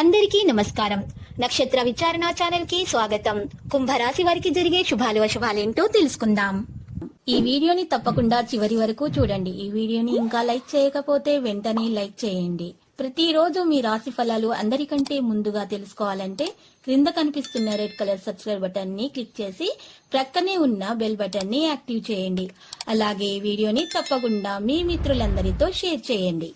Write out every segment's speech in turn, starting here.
అందరికీ నమస్కారం. నక్షత్ర విచారణ ఛానల్ కి స్వాగతం. కుంభరాశి వారికి జరిగే శుభాలు అశుభాలేంటో తెలుసుకుందాం. ఈ వీడియోని తప్పకుండా చివరి వరకు చూడండి. ఈ వీడియోని ఇంకా లైక్ చేయకపోతే వెంటనే లైక్ చేయండి. ప్రతిరోజు మీ రాశి ఫలాలు అందరికంటే ముందుగా తెలుసుకోవాలంటే క్రింద కనిపిస్తున్న రెడ్ కలర్ సబ్స్క్రైబ్ బటన్ ని క్లిక్ చేసి ప్రక్కనే ఉన్న బెల్ బటన్ ని యాక్టివ్ చేయండి. అలాగే ఈ వీడియోని తప్పకుండా మీ మిత్రులందరితో షేర్ చేయండి.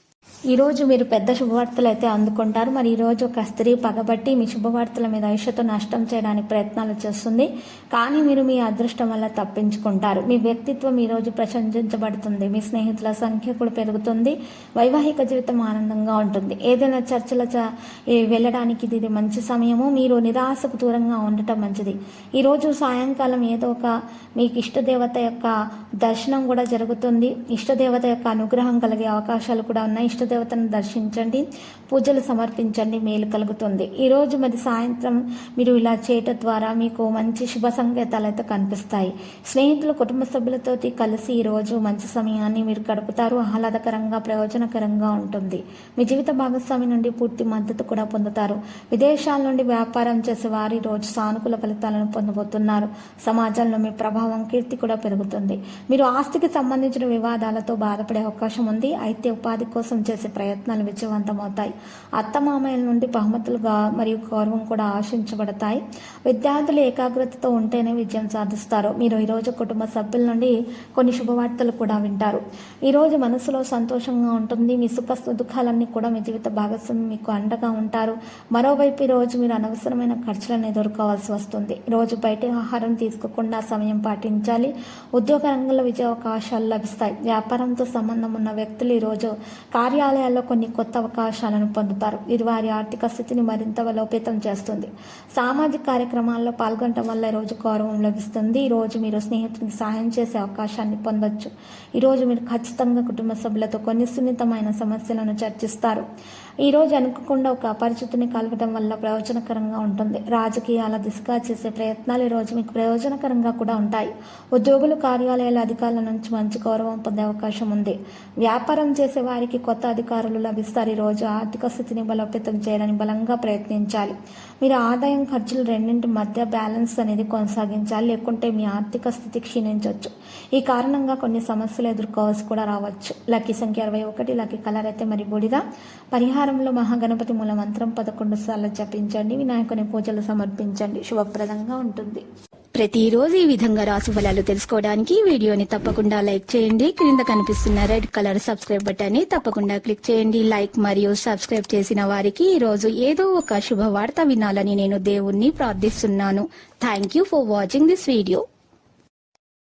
ఈ రోజు మీరు పెద్ద శుభవార్తలు అయితే అందుకుంటారు. మరి ఈ రోజు ఒక స్త్రీ పగబట్టి మీ శుభవార్తల మీద ఐషతో నష్టం చేయడానికి ప్రయత్నాలు చేస్తుంది. కానీ మీరు మీ అదృష్టం వల్ల తప్పించుకుంటారు. మీ వ్యక్తిత్వం ఈ రోజు ప్రశంసించబడుతుంది. మీ స్నేహితుల సంఖ్య కూడా పెరుగుతుంది. వైవాహిక జీవితం ఆనందంగా ఉంటుంది. ఏదైనా చర్చల వెళ్ళడానికి ఇది మంచి సమయము. మీరు నిరాశకు దూరంగా ఉండటం మంచిది. ఈ రోజు సాయంకాలం ఏదో ఒక మీకు ఇష్టదేవత యొక్క దర్శనం కూడా జరుగుతుంది. ఇష్టదేవత యొక్క అనుగ్రహం కలిగే అవకాశాలు కూడా ఉన్నాయి. ఇష్టదేవతను దర్శించండి, పూజలు సమర్పించండి, మేలు కలుగుతుంది. ఈరోజు మరి సాయంత్రం మీరు ఇలా చేయటం ద్వారా మీకు మంచి శుభ సంకేతాలు అయితే కనిపిస్తాయి. స్నేహితులు కుటుంబ సభ్యులతోటి కలిసి ఈరోజు మంచి సమయాన్ని మీరు గడుపుతారు. ఆహ్లాదకరంగా ప్రయోజనకరంగా ఉంటుంది. మీ జీవిత భాగస్వామి నుండి పూర్తి మద్దతు కూడా పొందుతారు. విదేశాల నుండి వ్యాపారం చేసే వారు ఈరోజు సానుకూల ఫలితాలను పొందబోతున్నారు. సమాజంలో మీ ప్రభావం కీర్తి కూడా పెరుగుతుంది. మీరు ఆస్తికి సంబంధించిన వివాదాలతో బాధపడే అవకాశం ఉంది. అయితే ఉపాధి కోసం చేసే ప్రయత్నాలు విజయవంతమవుతాయి. అత్తమామయ్యల నుండి బహుమతులుగా మరియు గౌరవం కూడా ఆశించబడతాయి. విద్యార్థులు ఏకాగ్రతతో ఉంటేనే విజయం సాధిస్తారు. మీరు ఈరోజు కుటుంబ సభ్యుల నుండి కొన్ని శుభవార్తలు కూడా వింటారు. ఈరోజు మనసులో సంతోషంగా ఉంటుంది. మీ సుఖ దుఃఖాలన్నీ కూడా మీ జీవిత భాగస్వామి మీకు అండగా ఉంటారు. మరోవైపు ఈరోజు మీరు అనవసరమైన ఖర్చులను ఎదుర్కోవాల్సి వస్తుంది. ఈరోజు బయట ఆహారం తీసుకోకుండా సమయం పాటించాలి. ఉద్యోగ రంగంలో విజయ అవకాశాలు లభిస్తాయి. వ్యాపారంతో సంబంధం ఉన్న వ్యక్తులు ఈరోజు కార్యాలయాల్లో కొన్ని కొత్త అవకాశాలను పొందుతారు. ఇది వారి ఆర్థిక స్థితిని మరింత బలోపేతం చేస్తుంది. సామాజిక కార్యక్రమాల్లో పాల్గొనడం వల్ల ఈరోజు గౌరవం లభిస్తుంది. ఈరోజు మీరు స్నేహితునికి సహాయం చేసే అవకాశాన్ని పొందొచ్చు. ఈరోజు మీరు ఖచ్చితంగా కుటుంబ సభ్యులతో కొన్ని సున్నితమైన సమస్యలను చర్చిస్తారు. ఈరోజు అనుకోకుండా ఒక అపరిచితుని కలవడం వల్ల ప్రయోజనకరంగా ఉంటుంది. రాజకీయాల దిశగా చేసే ప్రయత్నాలు ఈరోజు మీకు ప్రయోజనకరంగా కూడా ఉంటాయి. ఉద్యోగులు కార్యాలయాల అధికారుల నుంచి మంచి గౌరవం పొందే అవకాశం ఉంది. వ్యాపారం చేసే వారికి కొత్త అధికారులు లభిస్తారు. ఈరోజు ఆర్థిక స్థితిని బలోపేతం చేయాలని బలంగా ప్రయత్నించాలి. మీరు ఆదాయం ఖర్చులు రెండింటి మధ్య బ్యాలెన్స్ అనేది కొనసాగించాలి. లేకుంటే మీ ఆర్థిక స్థితి క్షీణించవచ్చు. ఈ కారణంగా కొన్ని సమస్యలు ఎదుర్కోవాల్సి కూడా రావచ్చు. లక్కీ సంఖ్య 21. లక్కీ కలర్ అయితే మరి బూడిద. పరిహారంలో మహాగణపతి మూల మంత్రం 11 సార్లు జపించండి. వినాయకుని పూజలు సమర్పించండి. శుభప్రదంగా ఉంటుంది. ప్రతిరోజు ఈ విధంగా రాశి ఫలాలు తెలుసుకోవడానికి వీడియోని తప్పకుండా లైక్ చేయండి. క్రింద కనిపిస్తున్న రెడ్ కలర్ సబ్స్క్రైబ్ బటన్ ని తప్పకుండా క్లిక్ చేయండి. లైక్ మరియు సబ్స్క్రైబ్ చేసిన వారికి ఈ రోజు ఏదో ఒక శుభవార్త వినాలని నేను దేవుణ్ణి ప్రార్థిస్తున్నాను. Thank you for watching this video.